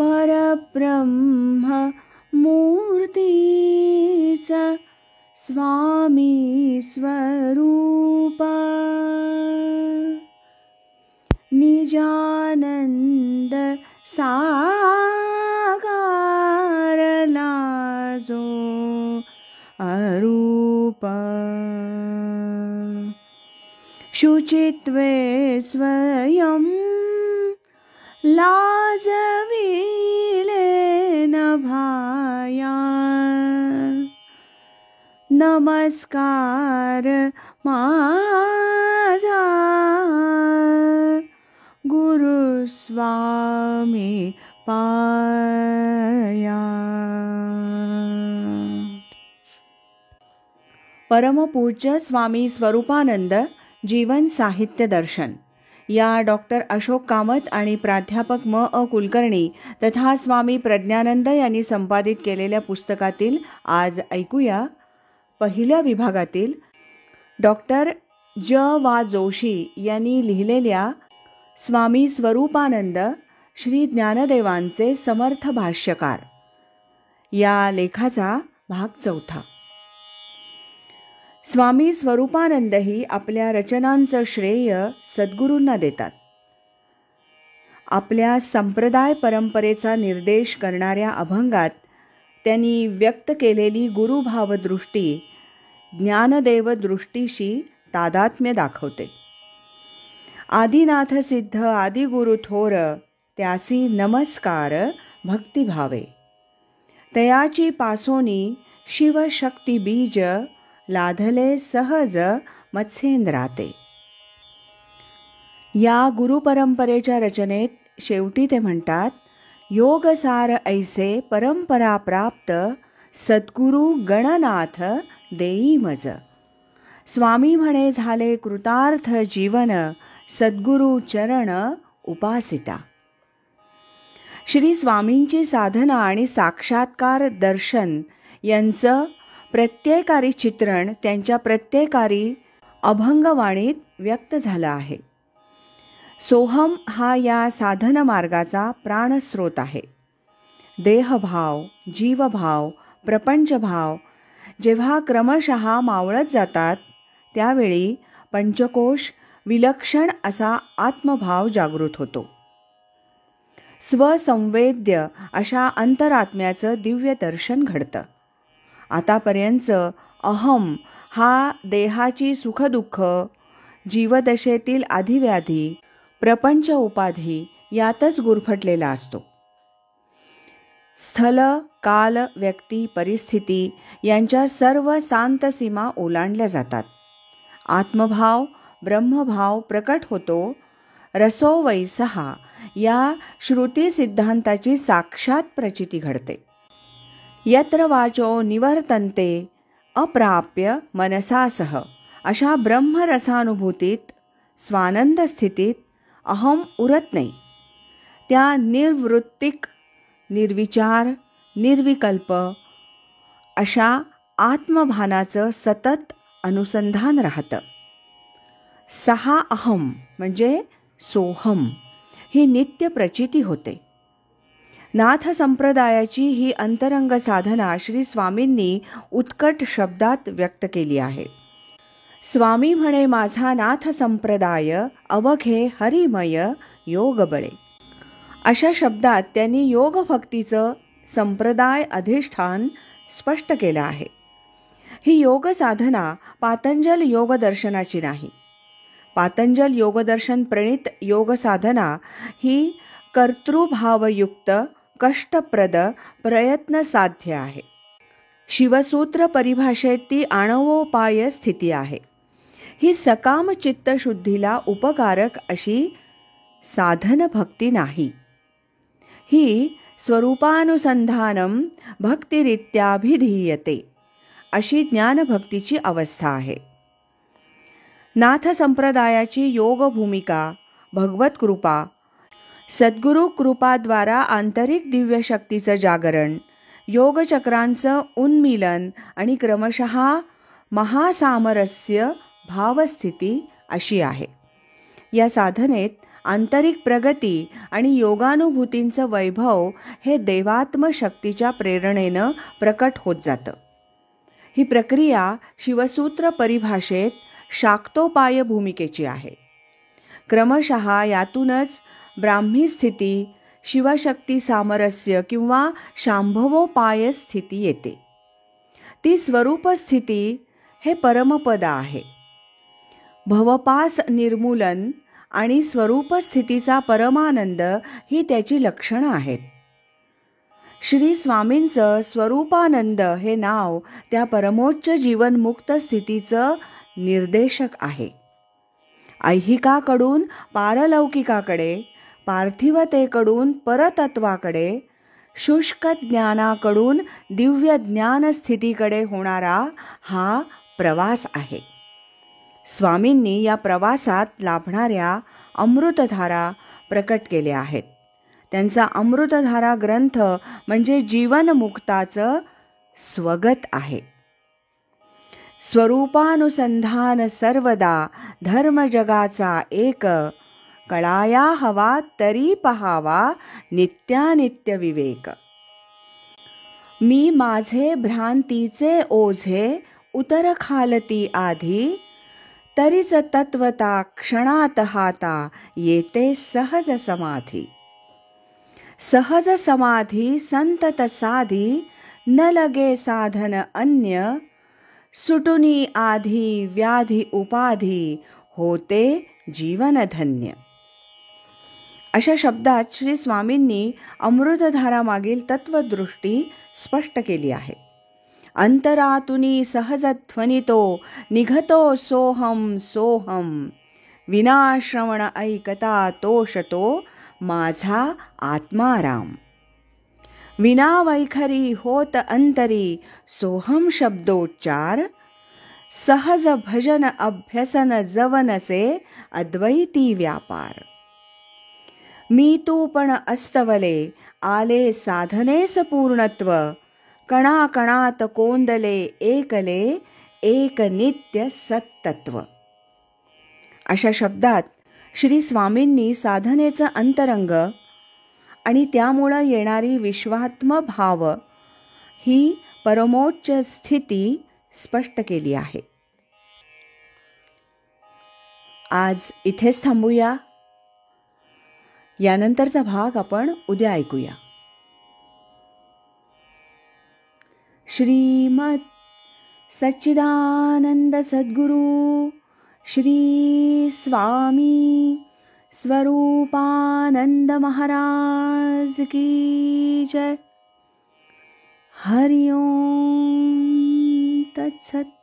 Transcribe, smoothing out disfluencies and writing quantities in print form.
परब्रह्म मूर्तीचा स्वामी स्वरूपा, निजानंद साकारला जो अरूप, शुचित्वे स्वयं लाजविले न भाया, नमस्कार माझा गुरुस्वामी पाया. परमपूज्य स्वामी स्वरूपानंद जीवन साहित्य दर्शन या डॉक्टर अशोक कामत आणि प्राध्यापक म.अ. कुलकर्णी तथा स्वामी प्रज्ञानंद यांनी संपादित केलेल्या पुस्तकातील आज ऐकूया पहिल्या विभागातील डॉक्टर ज.वा. जोशी यांनी लिहिलेल्या स्वामी स्वरूपानंद श्री ज्ञानदेवांचे समर्थ भाष्यकार या लेखाचा भाग 4. स्वामी स्वरूपानंदही आपल्या रचनांचं श्रेय सद्गुरूंना देतात. आपल्या संप्रदाय परंपरेचा निर्देश करणाऱ्या अभंगात त्यांनी व्यक्त केलेली गुरुभावदृष्टी ज्ञानदेव दृष्टीशी तादात्म्य दाखवते. आदिनाथ सिद्ध आदिगुरु थोर, त्यासी नमस्कार भक्तिभावे, तयाची पासोनी शिवशक्ती बीज, लाधले सहज मत्स्येंद्राते. या गुरुपरंपरेच्या रचनेत शेवटी ते म्हणतात, योगसार ऐसे परंपरा प्राप्त, सद्गुरु गणनाथ देई मज. स्वामी म्हणे झाले कृतार्थ जीवन, सद्गुरु चरण उपासिता. श्री स्वामींची साधना आणि साक्षात्कार दर्शन यांचं प्रत्येकारी चित्रण त्यांच्या प्रत्येकारी अभंगवाणीत व्यक्त झालं आहे. सोहम हा या साधन मार्गाचा प्राणस्रोत आहे. देहभाव, जीवभाव, प्रपंचभाव जेव्हा क्रमशः मावळत जातात त्यावेळी पंचकोश विलक्षण असा आत्मभाव जागृत होतो. स्वसंवेद्य अशा अंतरात्म्याचं दिव्य दर्शन घडतं. आतापर्यंत अहम हा देहाची सुखदुःख, जीवदशेतील आधिव्याधी, प्रपंच उपाधी यातच गुरफटलेला असतो. स्थल, काल, व्यक्ती, परिस्थिती यांच्या सर्व शांत सीमा ओलांडल्या जातात. आत्मभाव, ब्रह्मभाव प्रकट होतो. रसो वैसहा या श्रुती सिद्धांताची साक्षात प्रचिती घडते. यत्र वाचो निवर्तन्ते अप्राप्य मनसासह अशा ब्रह्मरसानुभूतीत, स्वानंद स्थितीत अहम उरत नाही. त्या निर्वृत्तिक, निर्विचार, निर्विकल्प अशा आत्मभानाचं सतत अनुसंधान राहतं. सहा अहम म्हणजे सोहम ही नित्य प्रचिती होते. नाथ संप्रदायाची ही अंतरंग साधना श्री स्वामींनी उत्कट शब्दात व्यक्त केली आहे. स्वामी म्हणे माझा नाथ संप्रदाय, अवघे हरिमय योग बळे. अशा शब्दात त्यांनी योगभक्तीचं संप्रदाय अधिष्ठान स्पष्ट केलं आहे. ही योग साधना पातंजल योगदर्शनाची नाही. पातंजल योगदर्शन प्रणीत योग साधना ही कर्तृभावयुक्त, कष्टप्रद, प्रयत्न साध्य आहे. शिवसूत्र परिभाषेत ती आणवोपाय स्थिती आहे. ही सकाम चित्तशुद्धीला उपकारक अशी साधन भक्ती नाही. ही स्वरूपानुसंधानम भक्तिरित्याभिधीयते अशी ज्ञानभक्तीची अवस्था आहे. नाथ संप्रदायाची योग भूमिका भगवत कृपा, सद्गुरु कृपाद्वारा आंतरिक दिव्य शक्तीचं जागरण, योगचक्रांचं उन्मीलन आणि क्रमशः महासामरस्य भावस्थिती अशी आहे. या साधनेत आंतरिक प्रगती आणि योगानुभूतींचं वैभव हे देवात्म शक्तीच्या प्रेरणेनं प्रकट होत जातं. ही प्रक्रिया शिवसूत्र परिभाषेत शाक्तोपाय भूमिकेची आहे. क्रमशः यातूनच ब्राह्मी स्थिती, शिवशक्ती सामरस्य किंवा शांभवोपाय स्थिती येते. ती स्वरूप स्थिती हे परमपद आहे. भवपास निर्मूलन आणि स्वरूप स्थितीचा परमानंद ही त्याची लक्षणं आहेत. श्री स्वामींचं स्वरूपानंद हे नाव त्या परमोच्च जीवनमुक्त स्थितीचं निर्देशक आहे. ऐहिकाकडून पारलौकिकाकडे, पार्थिवतेकडून परतत्वाकडे, शुष्क ज्ञानाकडून दिव्य ज्ञान स्थितीकडे होणारा हा प्रवास आहे. स्वामींनी या प्रवासात लाभणाऱ्या अमृतधारा प्रकट केल्या आहेत. त्यांचा अमृतधारा ग्रंथ म्हणजे जीवनमुक्ताचं स्वगत आहे. स्वरूपानुसंधान सर्वदा धर्म जगाचा एक, कळाया हवा तरी पहावा नित्यानित्य विवेक. मी माझे भ्रांतीचे ओझे उतर खालती आधी, तरीच तत्वता क्षणात हाता येते सहज समाधी. सहज समाधी संतत साधी, न लगे साधन अन्य, सुटुनी आधी व्याधी उपाधी, होते जीवन धन्य. अशा शब्दात श्री स्वामींनी अमृतधारामागील तत्वदृष्टी स्पष्ट केली आहे. अंतरातुनी सहज ध्वनितो निघतो सोहम सोहम, विनाश्रवण ऐकता तोषतो माझा आत्माराम. विनावैखरी होत अंतरी सोहम शब्दोच्चार, सहज भजन अभ्यसन जवनसे अद्वैती व्यापार. मी तू पण अस्तवले आले साधनेस पूर्णत्व, कणाकणात कोंदले एकले एक नित्य सत्तत्व. अशा शब्दात श्री स्वामींनी साधनेचं अंतरंग आणि त्यामुळं येणारी विश्वात्म भाव ही परमोच्च स्थिती स्पष्ट केली आहे. आज इथेच थांबूया. यानंतरचा भाग आपण उद्या ऐकूया. श्रीमद सच्चिदानंद सद्गुरु श्री स्वामी स्वरूपानंद महाराज की जय. हरि ओम तत्सत.